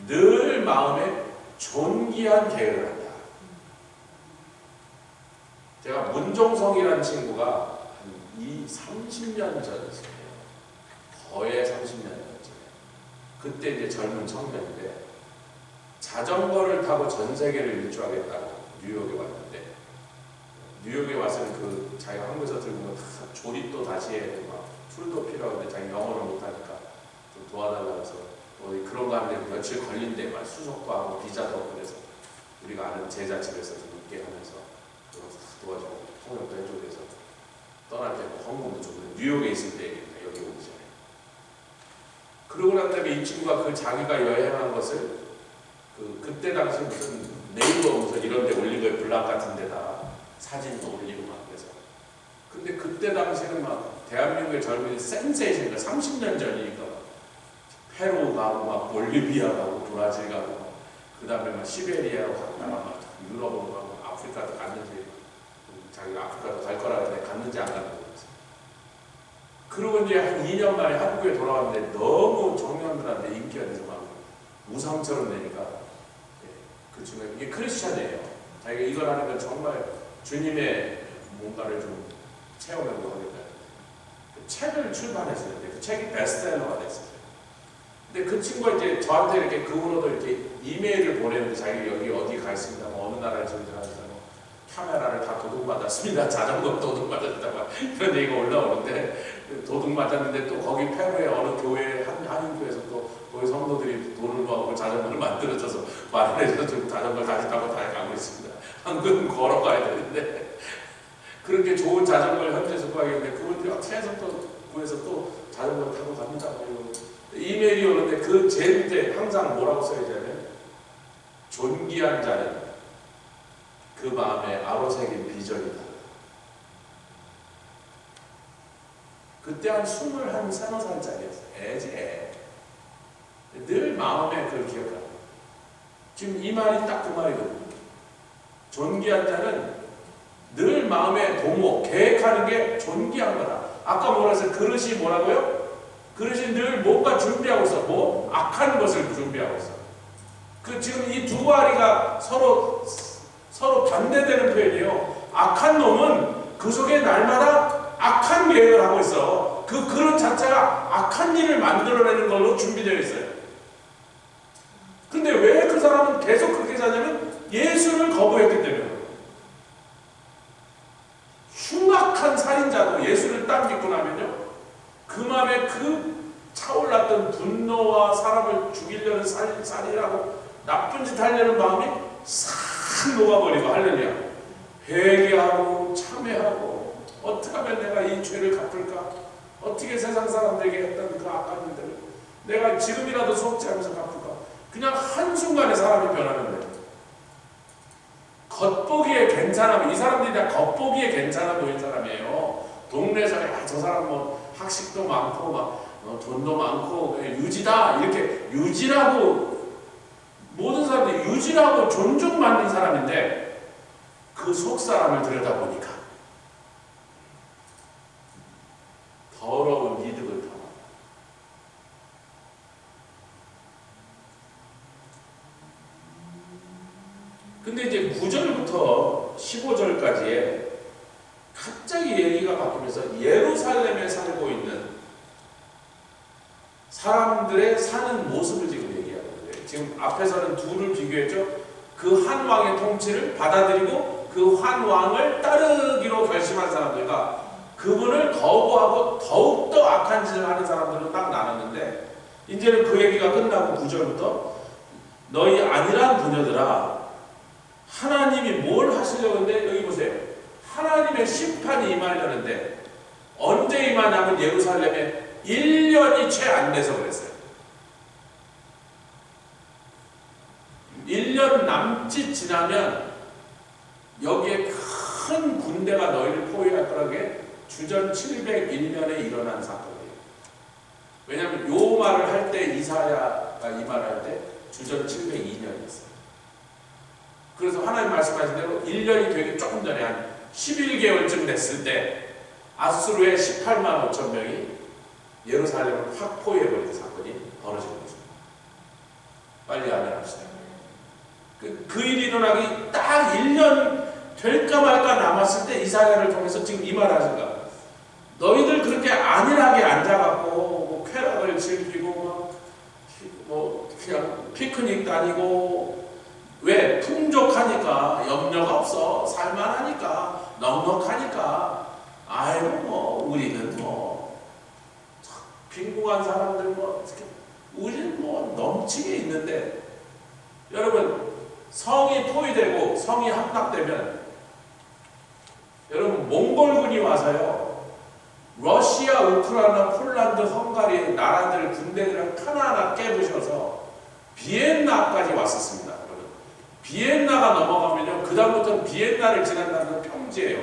S1: 늘 마음에 존귀한 계획을 한다. 제가 문종성이라는 친구가 한 30년 전이에요. 거의 30년 전이에요. 그때 이제 젊은 청년인데 자전거를 타고 전 세계를 일주하겠다고 뉴욕에 왔는데 뉴욕에 와서는 그 자기가 한국에서 들고 다 조립도 다시 해야 되고 막 툴도 필요한데 자기 영어를 못하니까 좀 도와달라고 해서 그런 거 하는데 며칠 걸린대. 막 수속도 하고 비자도 없고 그래서 우리가 아는 제자 집에서 좀 있게 하면서 도와주고 통역도 해주고 그래서 떠날 때 헌금도 주고 뉴욕에 있을 때 얘기입니다. 여기 오기 전에. 그러고 난 다음에 이 친구가 그 자기가 여행한 것을 그때 당시 무슨 네이버 무슨 이런 데 올린 거예요. 블락 같은 데다 사진도 올리고 막 그래서. 근데 그때 당시에는 막 대한민국의 젊은이 센세이션이니까 30년 전이니까 페루 가고 막 볼리비아 가고 브라질 가고 그 다음에 막 시베리아로 갔다가 막 유럽으로 가고 아프리카도 갔는지 자기가 아프리카도 갈 거라 했는데 갔는지 안 갔는지 모르겠어요. 그러고 이제 한 2년 만에 한국에 돌아왔는데 너무 청년들한테 인기가 돼서 막 우상처럼 되니까 그 친구가 이게 크리스찬이에요. 자기가 이걸 하는 건 정말 주님의 뭔가를 좀 체험해보고 하겠다. 그 책을 출판했었는데 그 책이 베스트셀러가 됐어요. 근데 그 친구가 이제 저한테 이렇게 그 후로도 이렇게 이메일을 보내는데 자기 여기 어디 가 있습니다. 뭐 어느 나라에 지원하니까 뭐 카메라를 다 도둑맞았습니다. 자전거 도둑맞았다. 그런 얘기가 올라오는데 도둑맞았는데 또 거기 페루의 어느 교회 한인교회에서 또 거기 성도들이 돈을 모아서 자전거를 만들어줘서 마련해서 좀 자전거를 다시 타고 다 가고 있습니다. 한국은 걸어가야 되는데 그렇게 좋은 자전거를 현지에서 구하겠는데 그분들이 어떻게 또 구해서 또 자전거를 타고 갑니다. 이메일이 오는데 그 제일 밑에 항상 뭐라고 써있냐면 존귀한 자는 그 마음에 아로새긴 비전이다. 그때 한 21~23살짜리였어요. 애지. 늘 마음에 그걸 기억하고 지금 이 말이 딱 그 말이거든요. 존귀한 자는 늘 마음에 도모, 계획하는 게 존귀한 거다. 아까 뭐라 했어요? 그릇이 뭐라고요? 그릇이 늘 뭔가 준비하고 있어. 뭐? 악한 것을 준비하고 있어. 지금 이 두 마리가 서로 반대되는 표현이에요. 악한 놈은 그 속에 날마다 악한 계획을 하고 있어. 그 그릇 자체가 악한 일을 만들어내는 걸로 준비되어 있어요. 근데 왜 그 사람은 계속 그렇게 사냐면 예수를 거부했기 때문에. 흉악한 살인자도 예수를 딱 믿고 나면요. 그 마음에 그 차올랐던 분노와 사람을 죽이려는 살이라고 나쁜 짓 하려는 마음이 싹 녹아버리고 할렐루야. 회개하고 참회하고 어떻게 하면 내가 이 죄를 갚을까? 어떻게 세상 사람들에게 했던 그 악한 일들을 내가 지금이라도 속죄하면서 갚을까? 그냥 한순간에 사람이 변하는 거예요. 겉보기에 괜찮아. 이 사람들이 다 겉보기에 괜찮아 보이는 사람이에요. 동네에서 저 사람 뭐 학식도 많고 막 돈도 많고 유지다 이렇게 유지라고 모든 사람들이 유지라고 존중받는 사람인데 그 속사람을 들여다보니까 더러운 이득을 당하고 근데 이제 9절부터 15절까지에 갑자기 얘기가 바뀌면서 예루살렘에 살고 있는 사람들의 사는 모습을 지금 얘기하는 거예요. 지금 앞에서는 둘을 비교했죠. 그 한 왕의 통치를 받아들이고 그 한 왕을 따르기로 결심한 사람들과 그분을 거부하고 더욱더 악한 짓을 하는 사람들로 딱 나눴는데 이제는 그 얘기가 끝나고 9절부터 너희 안일한 부녀들아 하나님이 뭘 하시려고 하는데 여기 보세요. 하나님의 심판이 임하려는데 언제 임하냐면 예루살렘에 1년이 채 안 돼서 그랬어요. 내가 너희를 포위할 거라는 게 주전 701년에 일어난 사건이에요. 왜냐하면 요 말을 할 때 이사야가 이 말을 할 때 주전 702년이었어요. 그래서 하나님 말씀하신 대로 1년이 되기 조금 전에 한 11개월쯤 됐을 때 아수르의 18만 5천 명이 예루살렘을 확 포위해버리는 사건이 벌어진 거죠. 빨리 아멘합시다. 그 일이 일어나기 딱 1년 될까 말까 남았을 때 이사야를 통해서 지금 이 말 하신 거야. 너희들 그렇게 안일하게 앉아갖고 뭐 쾌락을 즐기고 뭐 그냥 피크닉 다니고 왜? 풍족하니까 염려가 없어. 살만하니까 넉넉하니까 아이고 뭐 우리는 뭐 빈궁한 사람들 뭐 우리는 뭐 넘치게 있는데 여러분 성이 포위되고 성이 함락되면 여러분 몽골군이 와서요 러시아, 우크라이나, 폴란드, 헝가리 나라들 군대들을 하나하나 깨부셔서 비엔나까지 왔었습니다. 비엔나가 넘어가면요 그 다음부터는 비엔나를 지난다는 평지예요.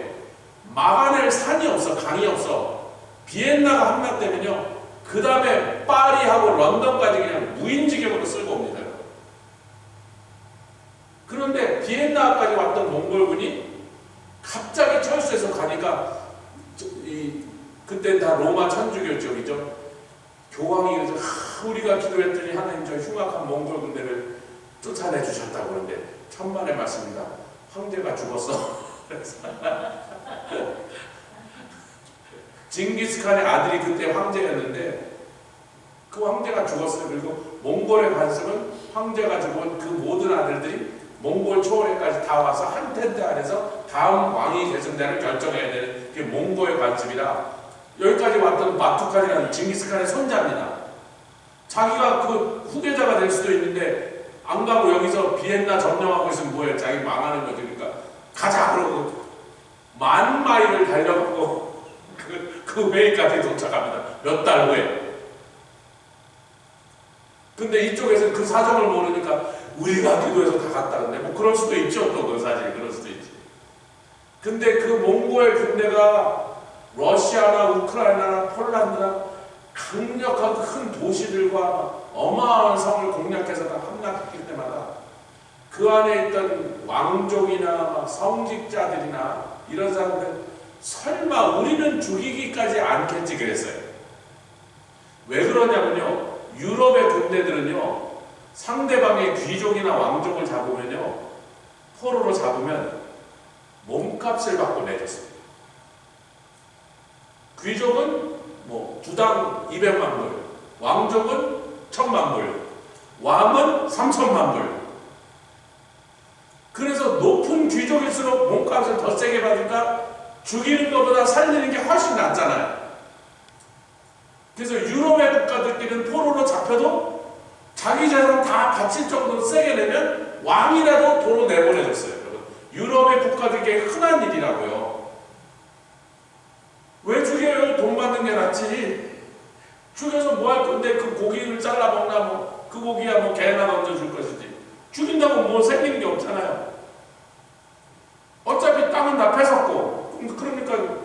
S1: 막아낼 산이 없어. 강이 없어. 비엔나가 함락되면요 그 다음에 파리하고 런던까지 그냥 무인지경으로 쓸고 옵니다. 그런데 비엔나까지 왔던 몽골군이 갑자기 철수해서 가니까 그때 다 로마 천주교 쪽이죠. 교황이 그래서 우리가 기도했더니 하나님 저 흉악한 몽골 군대를 쫓아내 주셨다고 그러는데 천만의 말씀입니다. 황제가 죽었어. 징기스칸의 아들이 그때 황제였는데 그 황제가 죽었어요. 그리고 몽골의 관습은 황제가 죽은 그 모든 아들들이 몽골 초월에까지 다 와서 한 텐트 안에서 다음 왕이 계승자를 결정해야 되는 게 몽골의 관습이라 여기까지 왔던 마투칸이라는 징기스칸의 손자입니다. 자기가 그 후계자가 될 수도 있는데 안 가고 여기서 비엔나 점령하고 있으면 뭐예요? 자기 망하는 거죠. 그러니까 가자 그러고 10,000마일을 달려가고 그 회의까지 도착합니다. 몇 달 후에. 근데 이쪽에서 그 사정을 모르니까 우리가 기도해서 다 갔다는데 뭐 그럴 수도 있죠. 또 그 사실 그럴 수도 있지. 근데 그 몽골 군대가 러시아나 우크라이나나 폴란드나 강력한 큰 도시들과 어마어마한 성을 공략해서 다 함락했을 때마다 그 안에 있던 왕족이나 성직자들이나 이런 사람들은 설마 우리는 죽이기까지 않겠지 그랬어요. 왜 그러냐면요 유럽의 군대들은요 상대방의 귀족이나 왕족을 잡으면요 포로로 잡으면 몸값을 받고 내줬어요. 귀족은 뭐 주당 200만 불, 왕족은 1,000만 불, 왕은 3,000만 불. 그래서 높은 귀족일수록 몸값을 더 세게 받으니까 죽이는 것보다 살리는 게 훨씬 낫잖아요. 그래서 유럽의 국가들끼리는 포로로 잡혀도 자기 재산 다 바칠 정도로 세게 내면 왕이라도 도로 내보내줬어요. 유럽의 국가들에게 흔한 일이라고요. 왜 죽여요? 돈 받는 게 낫지. 죽여서 뭐 할 건데 그 고기를 잘라 먹나 뭐 그 고기야 뭐 개나 던져줄 것이지. 죽인다고 뭐 생기는 게 없잖아요. 어차피 땅은 다 뺏었고 그러니까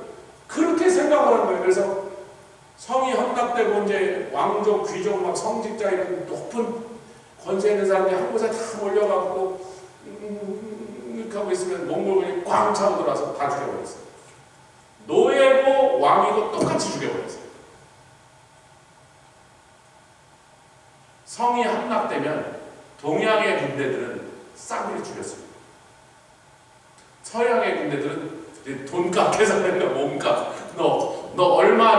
S1: 그렇게 생각을 하는 거예요. 그래서 성이 함락되고 이제 왕족, 귀족, 막 성직자 이런 높은 권세 있는 사람들이 한 곳에 다 몰려가고 이렇게 하고 있으면 몽골군이 꽝 차고 들어와서 다 죽여버렸어요. 노예고 왕이고 똑같이 죽여버렸어요. 성이 함락되면 동양의 군대들은 싸구려 죽였습니다. 서양의 군대들은 돈값 계산하니까 몸값 너 얼마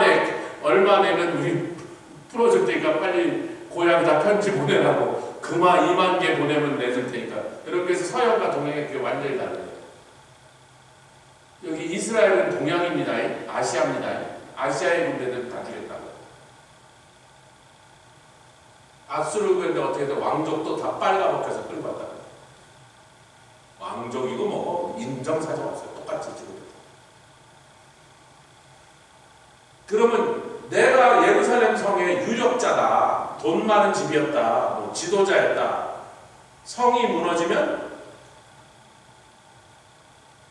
S1: 내면 우리 풀어줄 테니까 빨리 고향에다 편지 보내라고 금화 2만 개 보내면 내줄 테니까 이렇게 해서 서양과 동양의 그게 완전히 다르네요. 여기 이스라엘은 동양입니다. 아시아입니다. 아시아의 군대들 다 죽였다고. 아수르 군대 어떻게 해서 왕족도 다 빨가벗겨서 끌고 왔다. 왕족이고 뭐 인정사정 없어요. 똑같이 죽었다. 그러면 내가 예루살렘 성의 유력자다. 돈 많은 집이었다. 뭐 지도자였다. 성이 무너지면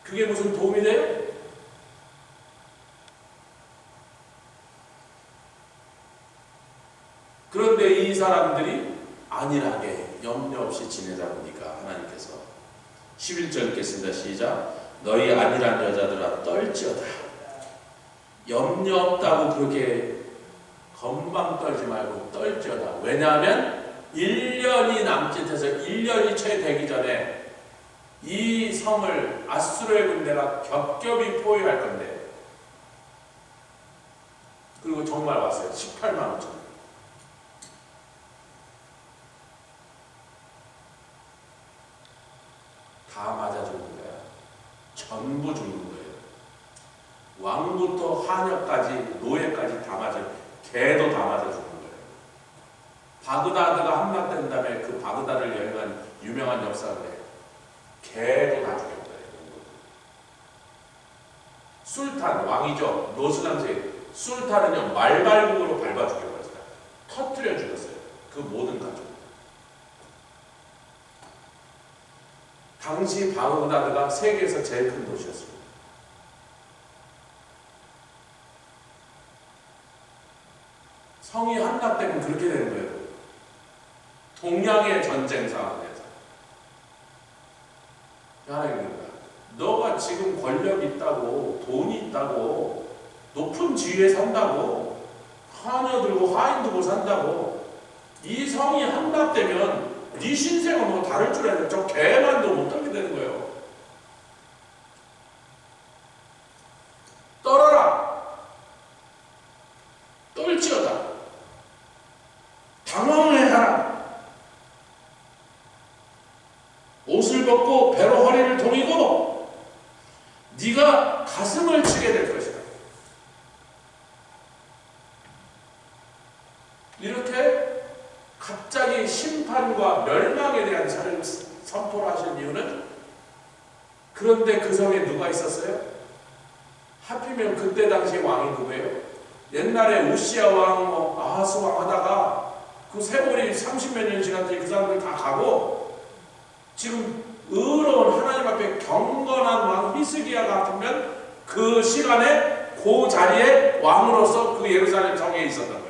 S1: 그게 무슨 도움이 돼요? 그런데 이 사람들이 안일하게 염려 없이 지내다 보니까 하나님께서 11절 읽겠습니다. 시작. 너희 안일한 여자들아 떨지어다. 염려 없다고 그렇게 건방 떨지 말고 떨지어다. 왜냐하면 1년이 남짓해서 1년이 채 되기 전에 이 성을 아수르의 군대가 겹겹이 포위할 건데, 그리고 정말 왔어요. 18만 5천. 다 맞아 죽는 거야. 전부 죽는 거예요. 왕부터 하녀까지 노예까지 다 맞아, 개도 다 맞아 죽는 거예요. 바그다드가 함락된 다음에 그 바그다드를 여행한 유명한 역사인데 개도 다 죽였어요. 술탄 왕이죠. 노스당시 술탄은요 말발굽으로 밟아 죽여버렸어요. 터뜨려 죽였어요. 그 모든 가족. 당시 바그다드가 세계에서 제일 큰 도시였습니다. 성이 함락되면 그렇게 되는 거예요. 동양의 전쟁 상황에서. 하나님입니다. 너가 지금 권력 있다고, 돈이 있다고, 높은 지위에 산다고, 하녀 들고 하인 두고 산다고, 이 성이 함락되면 네 신세가 뭐 다를 줄 알아요. 저 개만도 못 떨게 되는 거예요. 떨어라. 떨지어다. 당황해하라. 옷을 벗고 배로 허리를 동이고 네가 가슴을 치게 될 것이다. 이렇게 갑자기 심판과 멸망에 대한 선포를 하신 이유는, 그런데 그 성에 누가 있었어요? 하필이면 그때 당시 왕이 누구예요? 옛날에 우시아 왕, 아하스 왕 하다가 그 세월이 30몇 년 지났더니 그 사람들 다 가고, 지금 의로운 하나님 앞에 경건한 왕 히스기야 같으면 그 시간에 그 자리에 왕으로서 그 예루살렘 성에 있었던 거예요.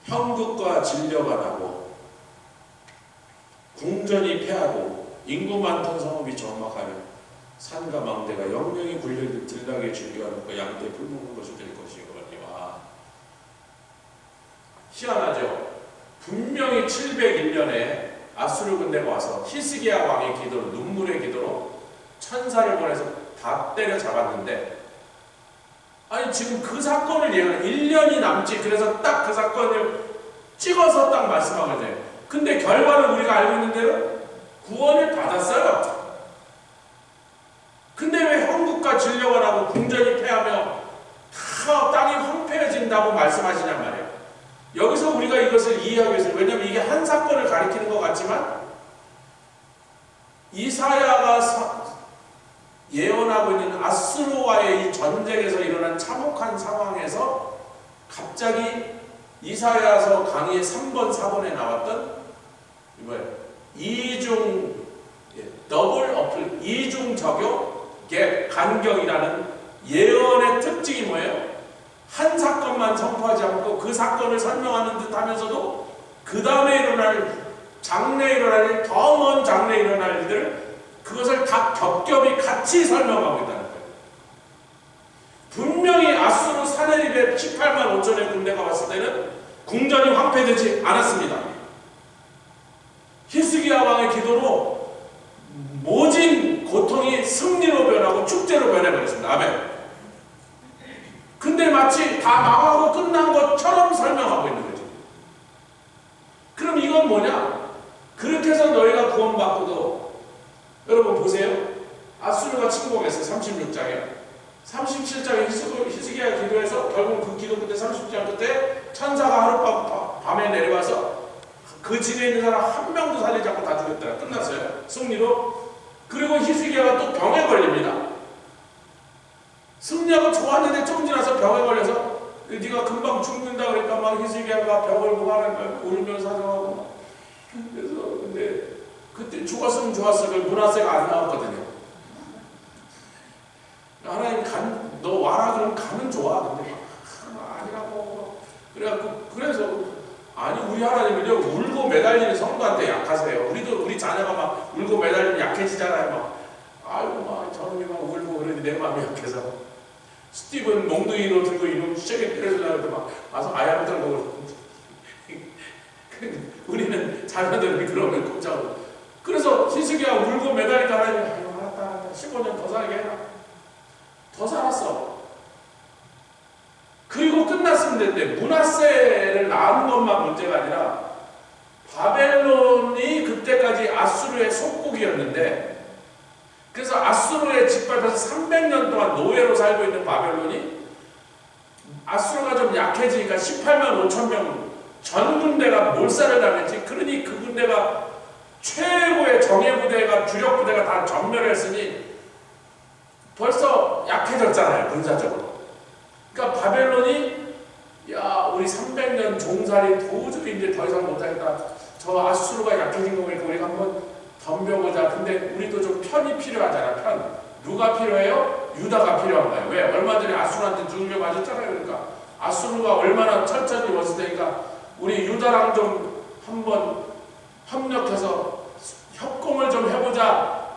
S1: 형국과 진려가 나고 궁전이 패하고 인구 많던 성읍이 정막하며 산과 망대가 영영이 굴려 들락에 즐겨하는 양떼 풀먹는 것이 될 것이거니와. 희한하죠. 분명히 701년에 아수르 군대가 와서 히스기야 왕의 기도로, 눈물의 기도로 천사를 보내서 다 때려 잡았는데, 아니 지금 그 사건을 얘기하는 1년이 남지, 그래서 딱 그 사건을 찍어서 딱 말씀하거든요. 근데 결과는 우리가 알고 있는 대로 구원을 받았어요. 근데 왜 형국과 진려가 나고 궁전이 패하며 다 땅이 황폐해진다고 말씀하시냔 말이에요. 여기서 우리가 이것을 이해하기 위해서, 왜냐하면 이게 한 사건을 가리키는 것 같지만 이사야가 예언하고 있는 아수르와의 이 전쟁에서 일어난 참혹한 상황에서 갑자기 이사야서 강의 3번, 4번에 나왔던 이중 더블 어플, 이중 적용, 간격이라는 예언의 특징이 뭐예요? 한 사건만 선포하지 않고 그 사건을 설명하는 듯 하면서도 그 다음에 일어날 장래에 일어날 일, 더 먼 장래에 일어날 일들을 그것을 다 겹겹이 같이 설명하고 있다는 거예요. 분명히 아수르 사네립의 18만 5천의 군대가 왔을 때는 궁전이 황폐되지 않았습니다. 히스기야 왕의 기도로 모진 고통이 승리로 변하고 축제로 변해버렸습니다. 아멘. 근데 마치 다 망하고 끝난 것처럼 설명하고 있는 거죠. 그럼 이건 뭐냐? 그렇게 해서 너희가 구원받고도, 여러분 보세요. 아수르가 침공했어요. 36장에. 37장에 히스기야 기도해서 결국 그 기도 끝에 30장 끝에 천사가 하룻밤에 내려와서 그 집에 있는 사람 한 명도 살리지 않고 다 죽였더라. 끝났어요. 승리로. 그리고 히스기야가 또 병에 걸립니다. 승리하고 좋았는데 좀 지나서 병에 걸려서 네가 금방 죽는다 그러니까 막 히스기야가 병을 무관한 거예요. 울면서 사정하고. 그래서 근데 그때 죽었으면 좋았어. 그 문하세가 안 나왔거든요. 하나님 너 와라 그러면 가면 좋아. 근데 아니라고. 그래서 아니 우리 하나님은요 울고 매달리는 성도한테 약하세요. 우리 자녀가 막 울고 매달리면 약해지잖아요. 막 아이고 막 저놈이 막 울고 그러니 내 마음이 약해서 스티븐 몽둥이로 들고 이놈 시작에 때려주려고 해도 막 와서 아야 들고 우리는 자녀들이 그러면 꼼짝으로. 그래서 히스기야 울고 매달리니까 하나님이 아이고 알았다 15년 더 살게 해라. 더 살았어. 그리고 끝났으면 됐는데 므낫세를 낳은 것만 문제가 아니라 바벨론이 그때까지 아수르의 속국이었는데, 그래서 아수르에 짓밟혀서 300년 동안 노예로 살고 있는 바벨론이 아수르가 좀 약해지니까 18만 5천 명 전 군대가 몰살을 당했지. 그러니 그 군대가 최고의 정예 부대가 주력 부대가 다 전멸했으니 벌써 약해졌잖아요, 군사적으로. 그러니까 바벨론이 야 우리 300년 종살이 도저히 이제 더 이상 못하겠다. 저 아수르가 약해진 거 보니까 우리가 한번 덤벼보자. 근데 우리도 좀 편이 필요하잖아. 편. 누가 필요해요? 유다가 필요한 거예요. 왜? 얼마 전에 아수르한테 두들겨 맞았잖아요. 그러니까 아수르가 얼마나 천천히 왔을 테니까 우리 유다랑 좀 한번 협력해서 협공을 좀 해보자.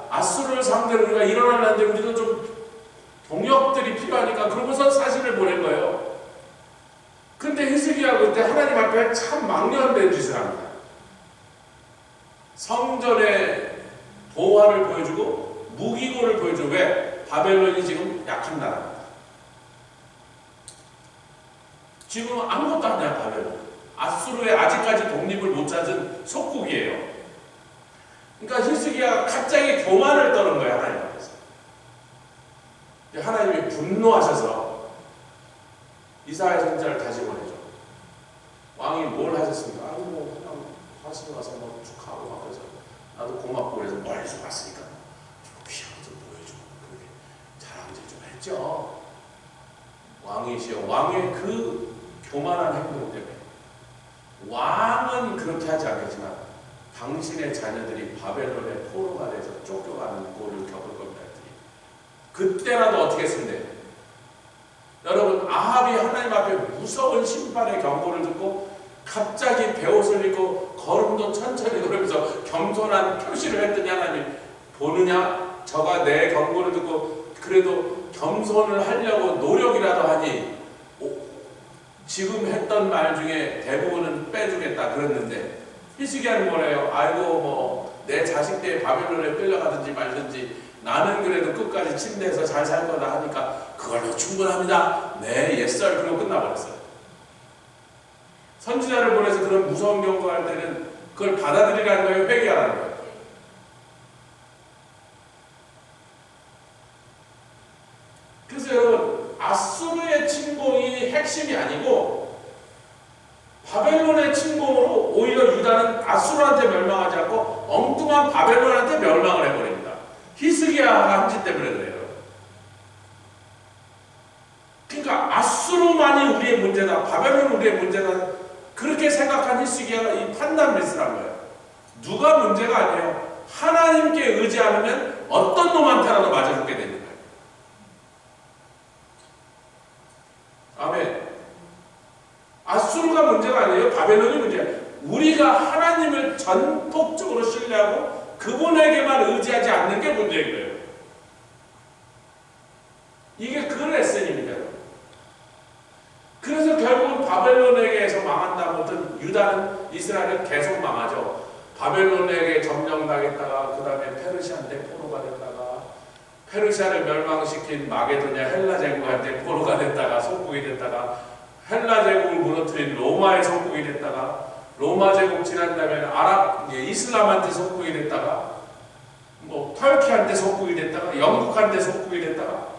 S1: 아수르를 상대로 우리가 일어나는데 우리도 좀 동역들이 필요하니까 그러고서 사신을 보낸 거예요. 근데 히스기야가 그때 하나님 앞에 참 망령된 짓을 합니다. 성전의 보화를 보여주고 무기고를 보여주고. 왜? 바벨론이 지금 약한 나라입니다. 지금 아무것도 아니야 바벨론. 아수르에 아직까지 독립을 못 찾은 속국이에요. 그러니까 히스기야가 갑자기 교만을 떠는 거예요 하나님 앞에서. 하나님이 분노하셔서 이사야 선지자를 다시 보내죠. 왕이 뭘 하셨습니까? 아니 뭐 그냥 화신 와서 뭐 축하하고 막 그래서 나도 고맙고 그래서 멀리서 왔으니까 귀한 좀 보여주고 그렇게 자랑질 좀 했죠. 왕이시여. 왕의 그 교만한 행동 때문에 왕은 그렇게 하지 않겠지만 당신의 자녀들이 바벨론의 포로가 돼서 쫓겨가는 꼴을 겪을 겁니다. 그때라도 어떻게 했으면 돼요? 여러분 아합이 하나님 앞에 무서운 심판의 경고를 듣고 갑자기 베옷을 입고 걸음도 천천히 걸으면서 겸손한 표시를 했더니 하나님 보느냐? 저가 내 경고를 듣고 그래도 겸손을 하려고 노력이라도 하니 지금 했던 말 중에 대부분은 빼주겠다 그랬는데 히스기야는 뭐래요? 아이고 뭐 내 자식 때 바벨론에 끌려가든지 말든지 나는 그래도 끝까지 침대에서 잘 살 거다 하니까 그걸로 충분합니다. 네, 옛설. 그러고 끝나버렸어요. 선지자를 보내서 그런 무서운 경고할 때는 그걸 받아들이라는 거예요? 회개하라는 거예요? 그래서 여러분 아수르의 침공이 핵심이 아니고 바벨론의 침공으로 오히려 유다는 아수르한테 멸망하지 않고 엉뚱한 바벨론한테 멸망을 해버립니다. 히스기야가 한 짓 때문에 그래요. 그러니까 아수르만이 우리의 문제다, 바벨론은 우리의 문제다, 그렇게 생각한 히스기야가 이 판단 미스를 한 거예요. 누가 문제가 아니에요. 하나님께 의지 않으면 어떤 놈한테라도 맞아 죽게 되는 거예요. 아멘. 아수르가 문제가 아니에요. 바벨론이 문제예요. 우리가 하나님을 전폭적으로 신뢰하고 그분에게만 의지하지 않는 게 문제인 거예요. 이게 그 레슨입니다. 그래서 결국은 바벨론에게서 망한다면 유다는 이스라엘은 계속 망하죠. 바벨론에게 점령당했다가 그 다음에 페르시아한테 포로가 됐다가 페르시아를 멸망시킨 마게도냐 헬라 제국한테 포로가 됐다가 속국이 됐다가 헬라 제국을 무너뜨린 로마의 속국이 됐다가 로마 제국 지난 다음에 이슬람한테 속국이 됐다가 뭐 터키한테 속국이 됐다가 영국한테 속국이 됐다가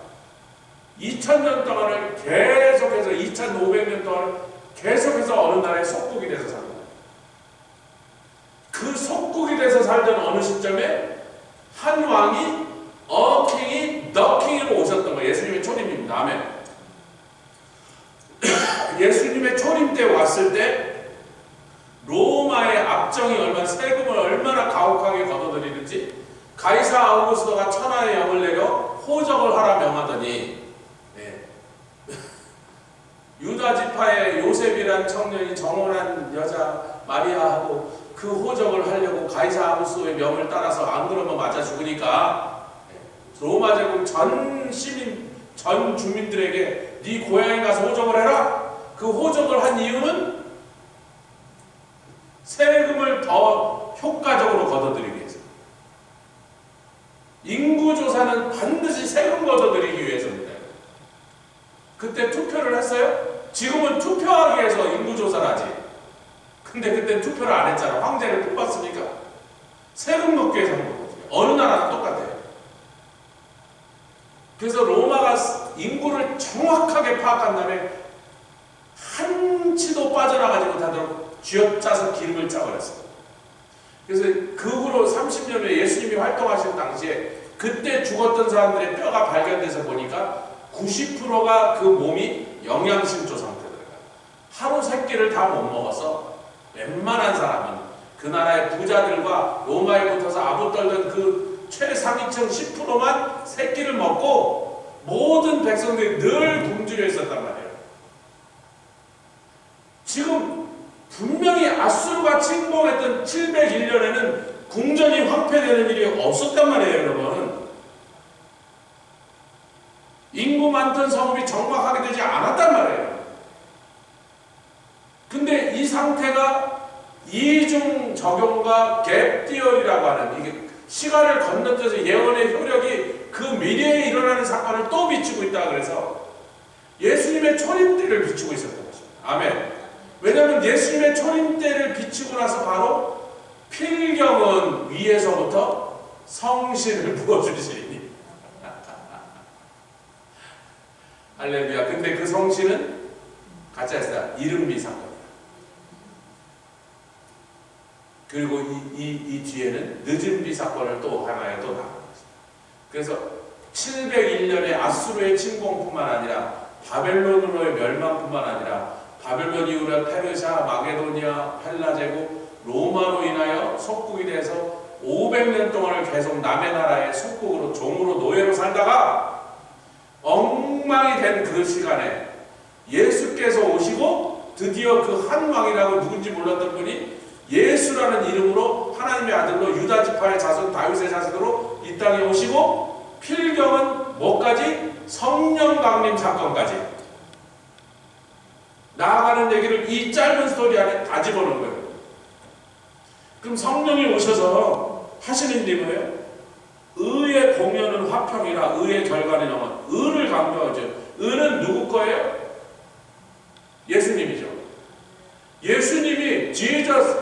S1: 2000년 동안을 계속해서 2500년 동안 계속해서 어느 나라의 속국이 돼서 삽니다. 그 속국이 돼서 살던 어느 시점에 한 왕이 킹이 더 킹으로 오셨던 거예요. 예수님의 초림입니다. 아멘. 예수님의 초림 때 왔을 때 로마의 압정이 세금을 얼마나 가혹하게 걷어들이는지 가이사 아우구스도가 천하의 영을 내려 호적을 하라 명하더니 유다 지파의 요셉이란 청년이 정혼한 여자 마리아하고 그 호적을 하려고 가이사 아우구스도의 명을 따라서 안 그러면 맞아 죽으니까 로마 제국 전 시민 전 주민들에게 네 고향에 가서 호적을 해라. 그 호적을 한 이유는 세금을 더 효과적으로 걷어들이기 위해서. 인구조사는 반드시 세금 걷어들이기 위해서입니다. 그때 투표를 했어요? 지금은 투표하기 위해서 인구조사를 하지. 근데 그때 투표를 안 했잖아. 황제를 뽑았으니까. 세금 넣기 위해서 하는 거거든요. 어느 나라도 똑같아요. 그래서 로마가 인구를 정확하게 파악한 다음에 한치도 빠져나가지 못하도록 쥐어짜서 기름을 짜버렸어요. 그래서 그 후로 30년 후에 예수님이 활동하신 당시에 그때 죽었던 사람들의 뼈가 발견돼서 보니까 90%가 그 몸이 영양실조 상태더라고요. 하루 3끼를 다 못 먹어서 웬만한 사람은 그 나라의 부자들과 로마에 붙어서 아부 떨던 그 최상위층 10%만 3끼를 먹고 모든 백성들이 늘 굶주려 있었단 말이에요. 지금 분명히 아수르가 침공했던 701년에는 궁전이 황폐되는 일이 없었단 말이에요, 여러분. 인구 많던 성읍이 정박하게 되지 않았단 말이에요. 근데 이 상태가 이중 적용과 갭 디얼이라고 하는 이게 시간을 건너뛰어서 예언의 효력이 그 미래에 일어나는 사건을 또 비추고 있다 그래서 예수님의 초림 때를 비추고 있었던 것입니다. 아멘. 왜냐하면 예수님의 초림 때를 비추고 나서 바로 필경은 위에서부터 성신을 부어주시리니 할렐루야. 근데 그 성신은 가짜였어요. 이른비 사건이에요. 그리고 이 뒤에는 늦은비 사건을 또 하나에 또 나옵니다. 그래서 701년의 아수르의 침공뿐만 아니라 바벨론으로의 멸망뿐만 아니라 바벨론 이후로 페르시아, 마게도니아, 헬라 제국, 로마로 인하여 속국이 돼서 500년 동안을 계속 남의 나라의 속국으로 종으로 노예로 살다가 엉망이 된 그 시간에 예수께서 오시고 드디어 그 한 왕이라고 누군지 몰랐던 분이 예수라는 이름으로 하나님의 아들로 유다 지파의 자손 다윗의 자손으로 이 땅에 오시고 필경은 뭐까지? 성령 강림 사건까지 나아가는 얘기를 이 짧은 스토리 안에 다 집어넣은 거예요. 그럼 성령이 오셔서 하시는 일이 뭐예요? 의의 공연은 화평이라 의의 결과는 영원. 의를 강조하죠. 의는 누구 거예요? 예수님이죠. 예수님이 Jesus,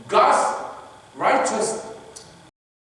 S1: God's righteous